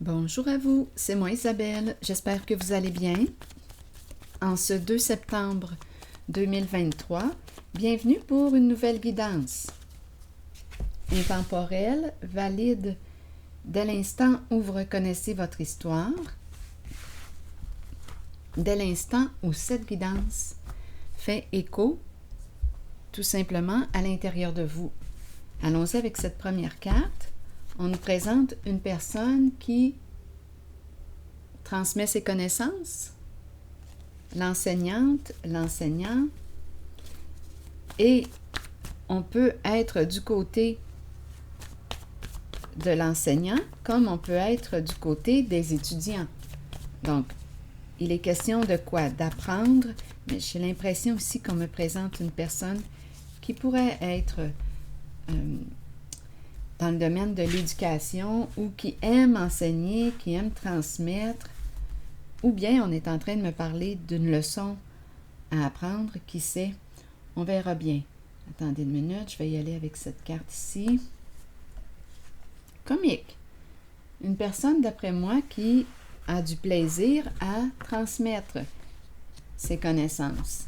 Bonjour à vous, c'est moi Isabelle, j'espère que vous allez bien. En ce 2 septembre 2023, bienvenue pour une nouvelle guidance. Intemporelle, valide dès l'instant où vous reconnaissez votre histoire, dès l'instant où cette guidance fait écho tout simplement à l'intérieur de vous. Allons-y avec cette première carte. On nous présente une personne qui transmet ses connaissances, l'enseignante, l'enseignant, et on peut être du côté de l'enseignant comme on peut être du côté des étudiants. Donc, il est question de quoi? D'apprendre, mais j'ai l'impression aussi qu'on me présente une personne qui pourrait être dans le domaine de l'éducation ou qui aime enseigner, qui aime transmettre, ou bien on est en train de me parler d'une leçon à apprendre, qui sait, on verra bien. Attendez une minute, je vais y aller avec cette carte ici. Comique. Une personne, d'après moi, qui a du plaisir à transmettre ses connaissances.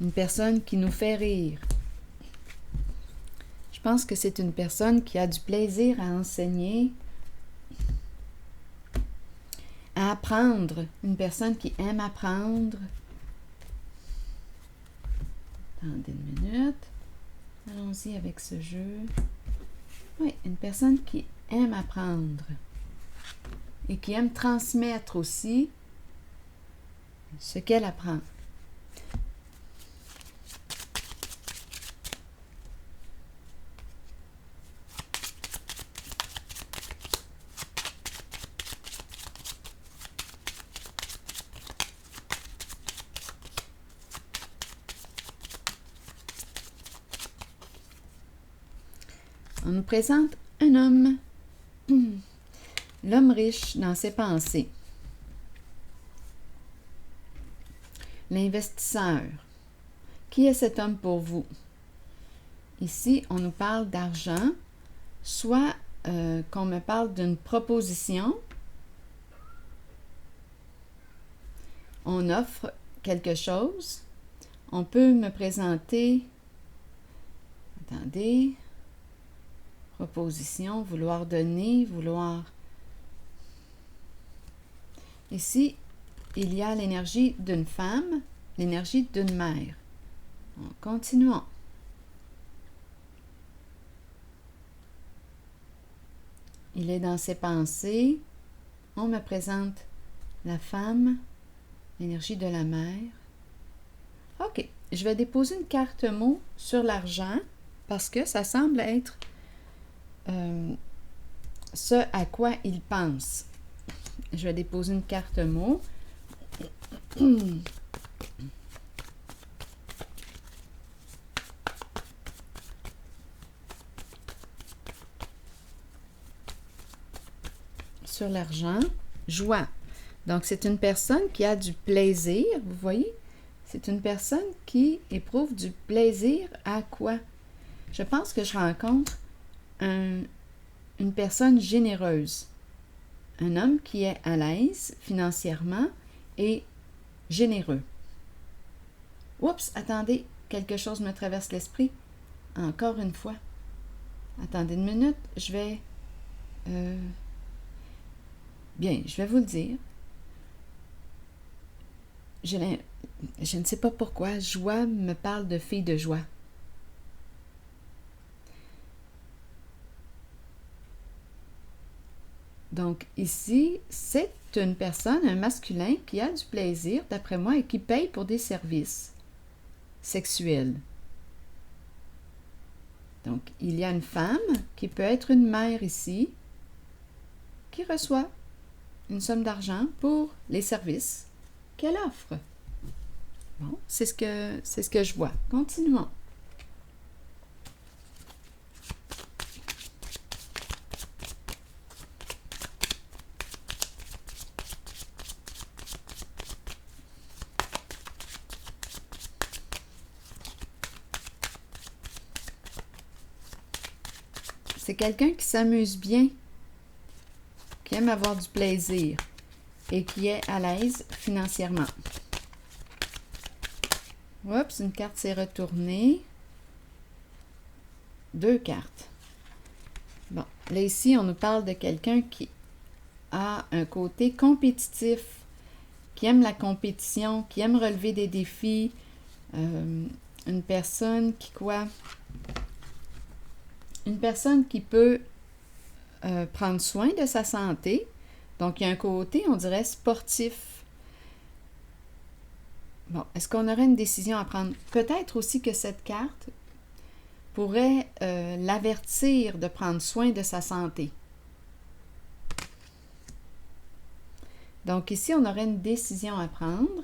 Une personne qui nous fait rire. Je pense que c'est une personne qui a du plaisir à enseigner, à apprendre. Une personne qui aime apprendre. Attendez une minute. Allons-y avec ce jeu. Oui, une personne qui aime apprendre et qui aime transmettre aussi ce qu'elle apprend. On nous présente un homme, l'homme riche dans ses pensées, l'investisseur. Qui est cet homme pour vous? Ici, on nous parle d'argent, soit qu'on me parle d'une proposition, on offre quelque chose, on peut me présenter, attendez, proposition, vouloir donner, vouloir... Ici, il y a l'énergie d'une femme, l'énergie d'une mère. Continuons. Il est dans ses pensées. On me présente la femme, l'énergie de la mère. OK, je vais déposer une carte mot sur l'argent parce que ça semble être ce à quoi il pense. Je vais déposer une carte mot. Sur l'argent, joie. Donc, c'est une personne qui a du plaisir, vous voyez? C'est une personne qui éprouve du plaisir à quoi? Je pense que je rencontre une personne généreuse. Un homme qui est à l'aise financièrement et généreux. Oups, attendez, quelque chose me traverse l'esprit. Encore une fois. Attendez une minute, je vais... Bien, je vais vous le dire. Je ne sais pas pourquoi, joie me parle de fille de joie. Donc ici, c'est une personne, un masculin, qui a du plaisir, d'après moi, et qui paye pour des services sexuels. Donc, il y a une femme qui peut être une mère ici, qui reçoit une somme d'argent pour les services qu'elle offre. Bon, c'est ce que je vois. Continuons. C'est quelqu'un qui s'amuse bien, qui aime avoir du plaisir et qui est à l'aise financièrement. Oups, une carte s'est retournée. 2 cartes. Bon, là ici, on nous parle de quelqu'un qui a un côté compétitif, qui aime la compétition, qui aime relever des défis. Une personne qui quoi? Une personne qui peut prendre soin de sa santé. Donc, il y a un côté, on dirait, sportif. Bon, est-ce qu'on aurait une décision à prendre? Peut-être aussi que cette carte pourrait l'avertir de prendre soin de sa santé. Donc, ici, on aurait une décision à prendre.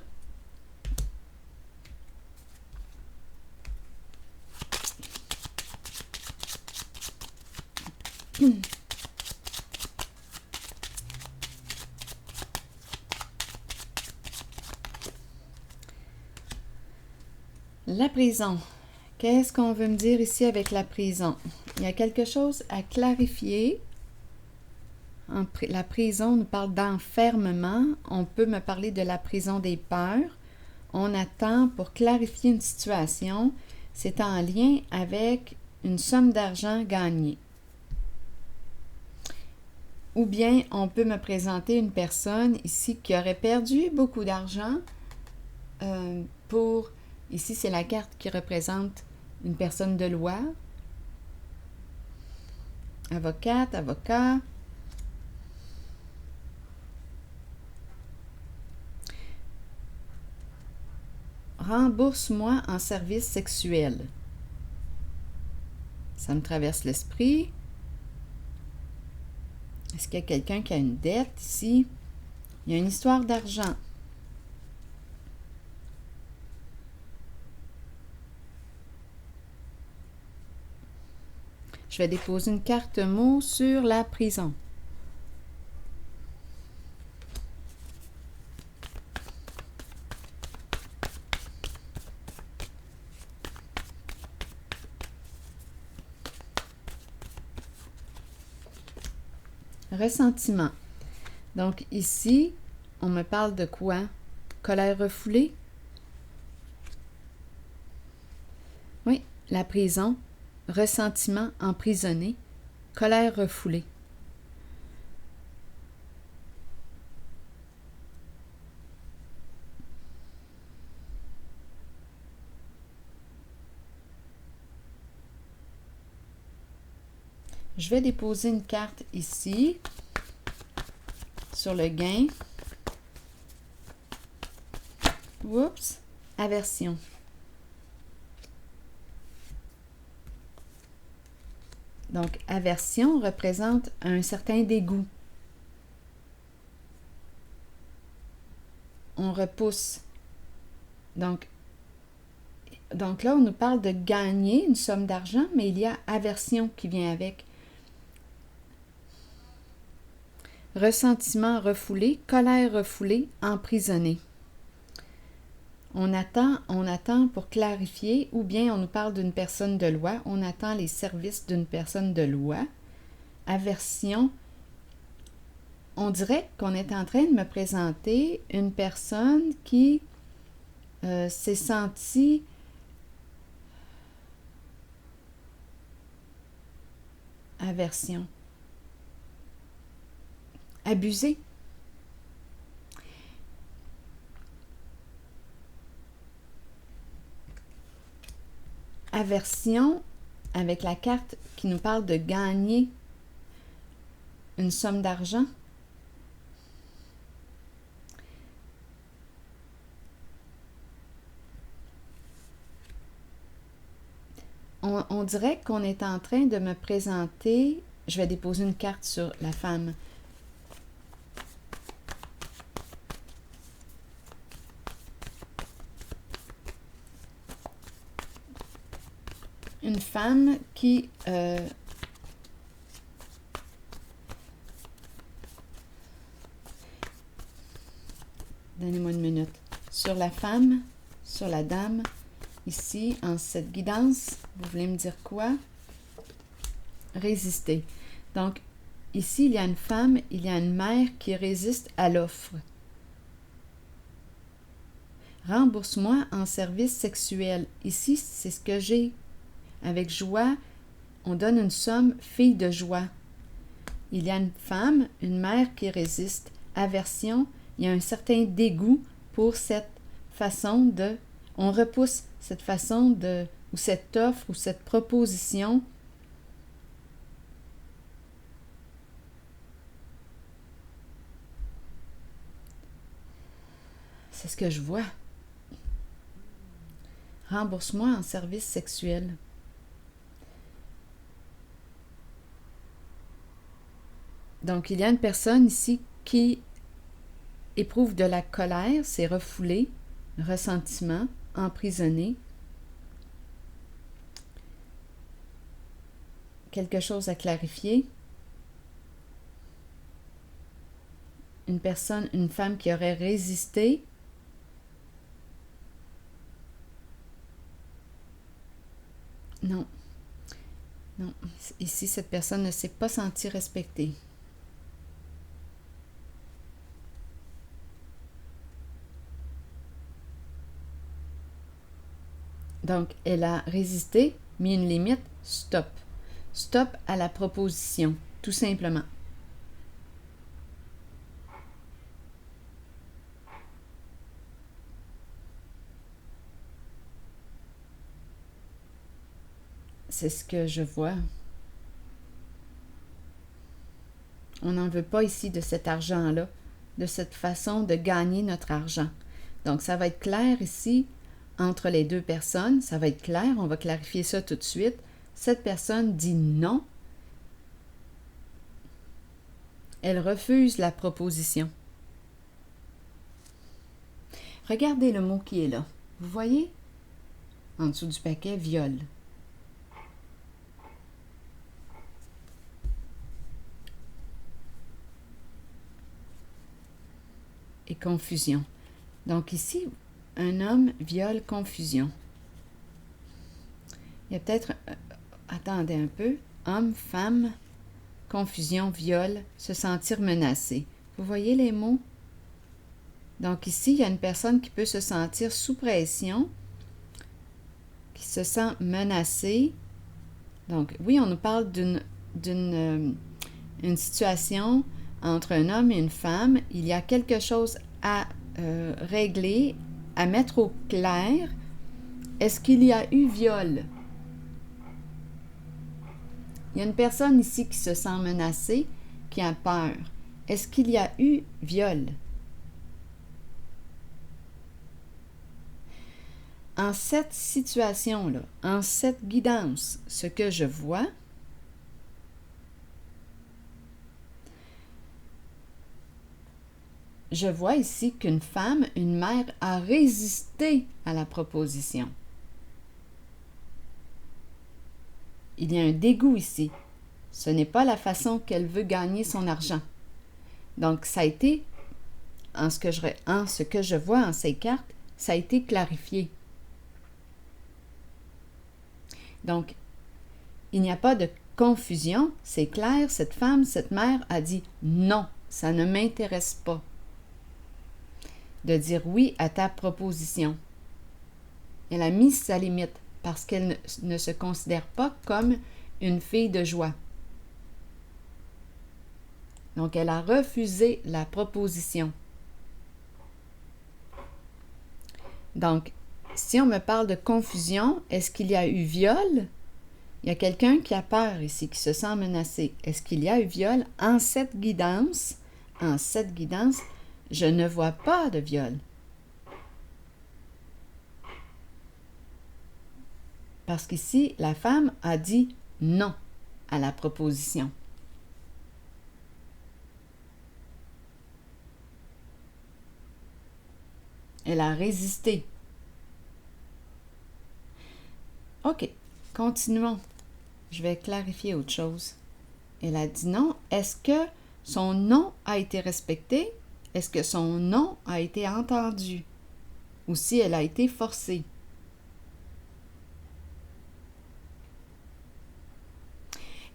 La prison. Qu'est-ce qu'on veut me dire ici avec la prison? Il y a quelque chose à clarifier. La prison nous parle d'enfermement. On peut me parler de la prison des peurs. On attend pour clarifier une situation. C'est en lien avec une somme d'argent gagnée. Ou bien on peut me présenter une personne ici qui aurait perdu beaucoup d'argent pour... Ici, c'est la carte qui représente une personne de loi. Avocate, avocat. Rembourse-moi en service sexuel. Ça me traverse l'esprit. Est-ce qu'il y a quelqu'un qui a une dette ici? Il y a une histoire d'argent. Je vais déposer une carte mot sur la prison. Ressentiment. Donc ici, on me parle de quoi? Colère refoulée? Oui, la prison. Ressentiment emprisonné. Colère refoulée. Je vais déposer une carte ici, sur le gain. Oups, aversion. Donc, aversion représente un certain dégoût. On repousse. Donc là, on nous parle de gagner une somme d'argent, mais il y a aversion qui vient avec. Ressentiment refoulé, colère refoulée, emprisonné. On attend pour clarifier, ou bien on nous parle d'une personne de loi, on attend les services d'une personne de loi. Aversion, on dirait qu'on est en train de me présenter une personne qui s'est sentie aversion. Abusée. Aversion avec la carte qui nous parle de gagner une somme d'argent. On dirait qu'on est en train de me présenter, je vais déposer une carte sur la femme. Une femme qui donnez-moi une minute. Sur la femme, sur la dame, ici, en cette guidance, vous voulez me dire quoi? Résister. Donc, ici, il y a une femme, il y a une mère qui résiste à l'offre. Rembourse-moi en service sexuel. Ici, c'est ce que j'ai. Avec joie, on donne une somme fille de joie. Il y a une femme, une mère qui résiste. Aversion, il y a un certain dégoût pour cette façon de... On repousse cette façon de... ou cette offre ou cette proposition. C'est ce que je vois. Rembourse-moi en service sexuel. Donc, il y a une personne ici qui éprouve de la colère, c'est refoulé, ressentiment, emprisonné. Quelque chose à clarifier. Une personne, une femme qui aurait résisté. Non. Non. Ici, cette personne ne s'est pas sentie respectée. Donc, elle a résisté, mis une limite, stop. Stop à la proposition, tout simplement. C'est ce que je vois. On n'en veut pas ici de cet argent-là, de cette façon de gagner notre argent. Donc, ça va être clair ici entre les deux personnes. Ça va être clair, on va clarifier ça tout de suite. Cette personne dit non. Elle refuse la proposition. Regardez le mot qui est là. Vous voyez? En dessous du paquet, viol. Et confusion. Donc ici, un homme, viol, confusion. Il y a peut-être... attendez un peu. Homme, femme, confusion, viol, se sentir menacé. Vous voyez les mots? Donc ici, il y a une personne qui peut se sentir sous pression, qui se sent menacée. Donc oui, on nous parle d'une situation entre un homme et une femme. Il y a quelque chose à régler, à mettre au clair. Est-ce qu'il y a eu viol? Il y a une personne ici qui se sent menacée, qui a peur. Est-ce qu'il y a eu viol? En cette situation-là, en cette guidance, ce que je vois, je vois ici qu'une femme, une mère, a résisté à la proposition. Il y a un dégoût ici. Ce n'est pas la façon qu'elle veut gagner son argent. Donc, ça a été, en ce que je vois en ces cartes, ça a été clarifié. Donc, il n'y a pas de confusion. C'est clair, cette femme, cette mère a dit non, ça ne m'intéresse pas. De dire oui à ta proposition. Elle a mis sa limite parce qu'elle ne se considère pas comme une fille de joie. Donc, elle a refusé la proposition. Donc, si on me parle de confusion, est-ce qu'il y a eu viol? Il y a quelqu'un qui a peur ici, qui se sent menacé. Est-ce qu'il y a eu viol? En cette guidance, je ne vois pas de viol. Parce qu'ici, la femme a dit non à la proposition. Elle a résisté. OK, continuons. Je vais clarifier autre chose. Elle a dit non. Est-ce que son non a été respecté? Est-ce que son non a été entendu? Ou si elle a été forcée?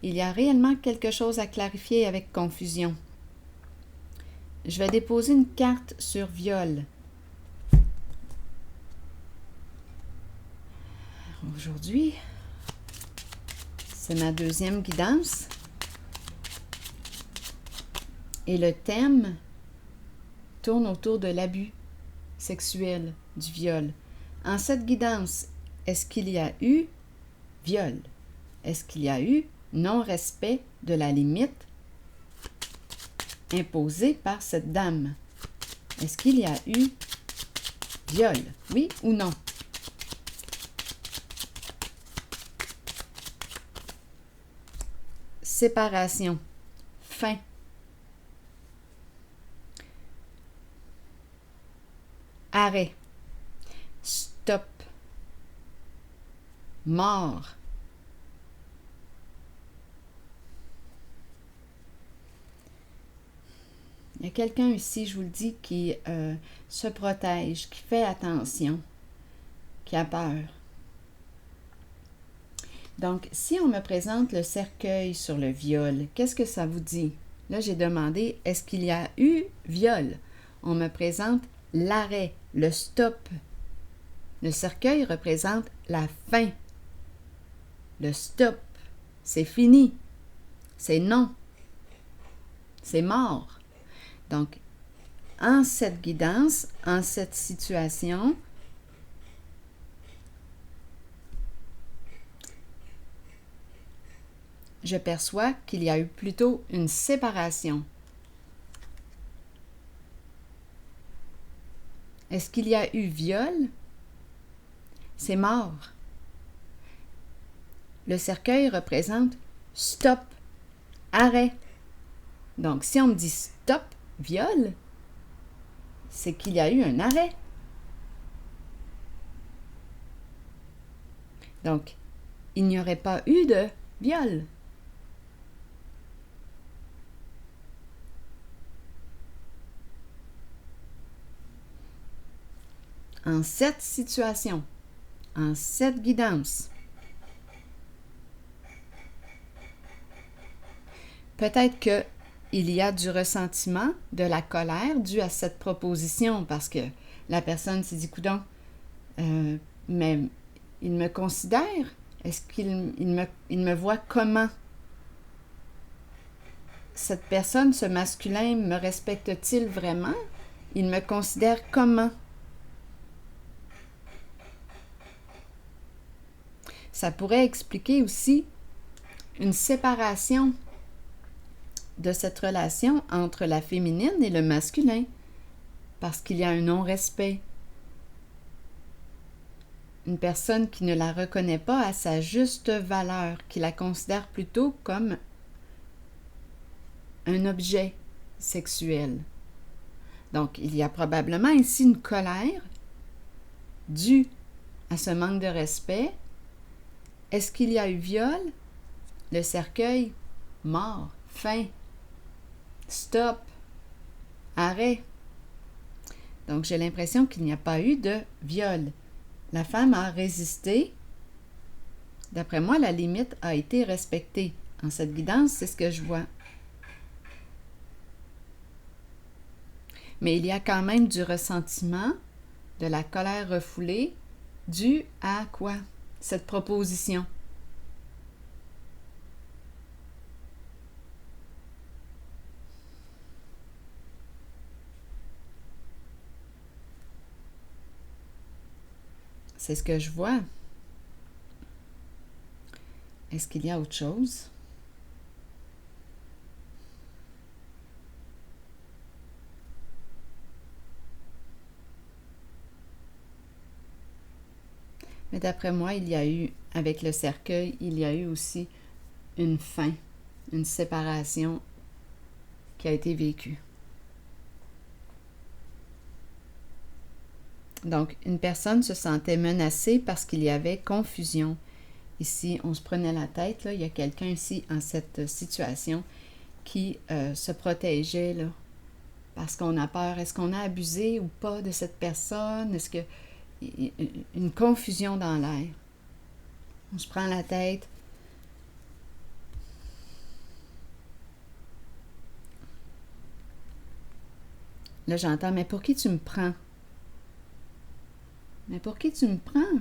il y a réellement quelque chose à clarifier avec confusion. Je vais déposer une carte sur viol. Aujourd'hui, c'est ma deuxième guidance. Et le thème tourne autour de l'abus sexuel, du viol. En cette guidance, est-ce qu'il y a eu viol? Est-ce qu'il y a eu non-respect de la limite imposée par cette dame? Est-ce qu'il y a eu viol? Oui ou non? Séparation. Fin. Arrêt. Stop. Mort. Il y a quelqu'un ici, je vous le dis, qui se protège, qui fait attention, qui a peur. Donc, si on me présente le cercueil sur le viol, qu'est-ce que ça vous dit? Là, j'ai demandé, est-ce qu'il y a eu viol? On me présente l'arrêt, le stop. Le cercueil représente la fin. Le stop, c'est fini. C'est non. C'est mort. Donc, en cette guidance, en cette situation, je perçois qu'il y a eu plutôt une séparation. Est-ce qu'il y a eu viol? C'est mort. Le cercueil représente stop, arrêt. Donc, si on me dit stop, viol, c'est qu'il y a eu un arrêt. Donc, il n'y aurait pas eu de viol. En cette situation, en cette guidance, peut-être qu'il y a du ressentiment, de la colère due à cette proposition parce que la personne s'est dit, coudonc, mais il me considère, est-ce qu'il me voit comment? Cette personne, ce masculin, me respecte-t-il vraiment? Il me considère comment? Ça pourrait expliquer aussi une séparation de cette relation entre la féminine et le masculin, parce qu'il y a un non-respect. Une personne qui ne la reconnaît pas à sa juste valeur, qui la considère plutôt comme un objet sexuel. Donc, il y a probablement ici une colère due à ce manque de respect. Est-ce qu'il y a eu viol? Le cercueil, mort, fin, stop, arrêt. Donc, j'ai l'impression qu'il n'y a pas eu de viol. La femme a résisté. D'après moi, la limite a été respectée. En cette guidance, c'est ce que je vois. Mais il y a quand même du ressentiment, de la colère refoulée, due à quoi? Cette proposition. C'est ce que je vois. Est-ce qu'il y a autre chose? Mais d'après moi, il y a eu, avec le cercueil, il y a eu aussi une fin, une séparation qui a été vécue. Donc, une personne se sentait menacée parce qu'il y avait confusion. Ici, on se prenait la tête, là. Il y a quelqu'un ici, en cette situation, qui se protégeait, là, parce qu'on a peur. Est-ce qu'on a abusé ou pas de cette personne? Est-ce que une confusion dans l'air. On se prend la tête. Là, j'entends, mais pour qui tu me prends? Mais pour qui tu me prends?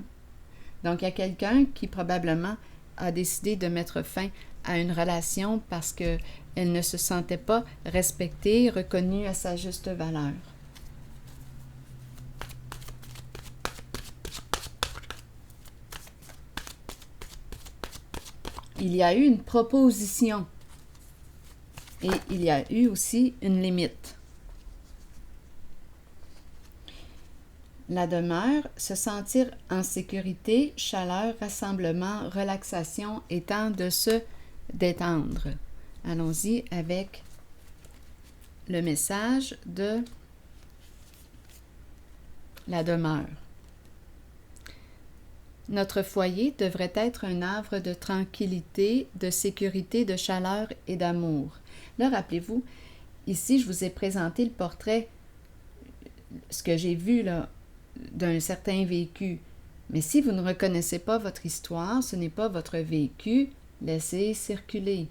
Donc, il y a quelqu'un qui probablement a décidé de mettre fin à une relation parce qu'elle ne se sentait pas respectée, reconnue à sa juste valeur. Il y a eu une proposition et il y a eu aussi une limite. La demeure, se sentir en sécurité, chaleur, rassemblement, relaxation et temps de se détendre. Allons-y avec le message de la demeure. Notre foyer devrait être un havre de tranquillité, de sécurité, de chaleur et d'amour. Là, rappelez-vous, ici, je vous ai présenté le portrait, ce que j'ai vu là, d'un certain vécu. Mais si vous ne reconnaissez pas votre histoire, ce n'est pas votre vécu, laissez circuler.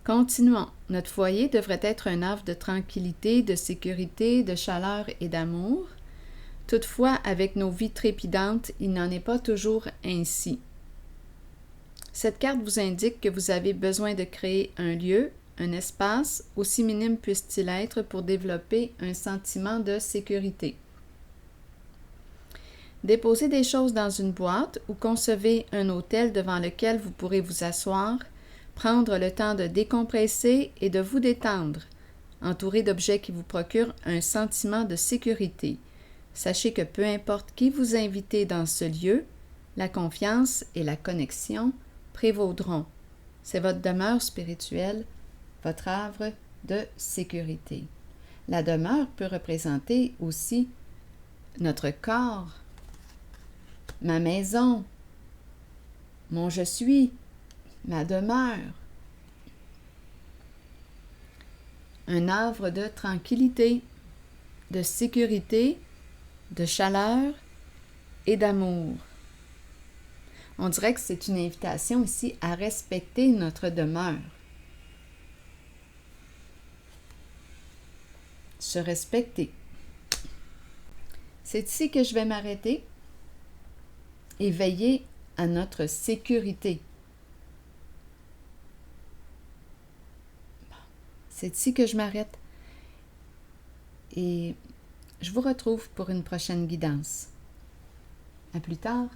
Continuons. Notre foyer devrait être un havre de tranquillité, de sécurité, de chaleur et d'amour. Toutefois, avec nos vies trépidantes, il n'en est pas toujours ainsi. Cette carte vous indique que vous avez besoin de créer un lieu, un espace, aussi minime puisse-t-il être, pour développer un sentiment de sécurité. Déposez des choses dans une boîte ou concevez un hôtel devant lequel vous pourrez vous asseoir, prendre le temps de décompresser et de vous détendre, entouré d'objets qui vous procurent un sentiment de sécurité. Sachez que peu importe qui vous invitez dans ce lieu, la confiance et la connexion prévaudront. C'est votre demeure spirituelle, votre havre de sécurité. La demeure peut représenter aussi notre corps, ma maison, mon je suis, ma demeure. Un havre de tranquillité, de sécurité, de chaleur et d'amour. On dirait que c'est une invitation ici à respecter notre demeure. Se respecter. C'est ici que je vais m'arrêter et veiller à notre sécurité. C'est ici que je m'arrête et je vous retrouve pour une prochaine guidance. À plus tard.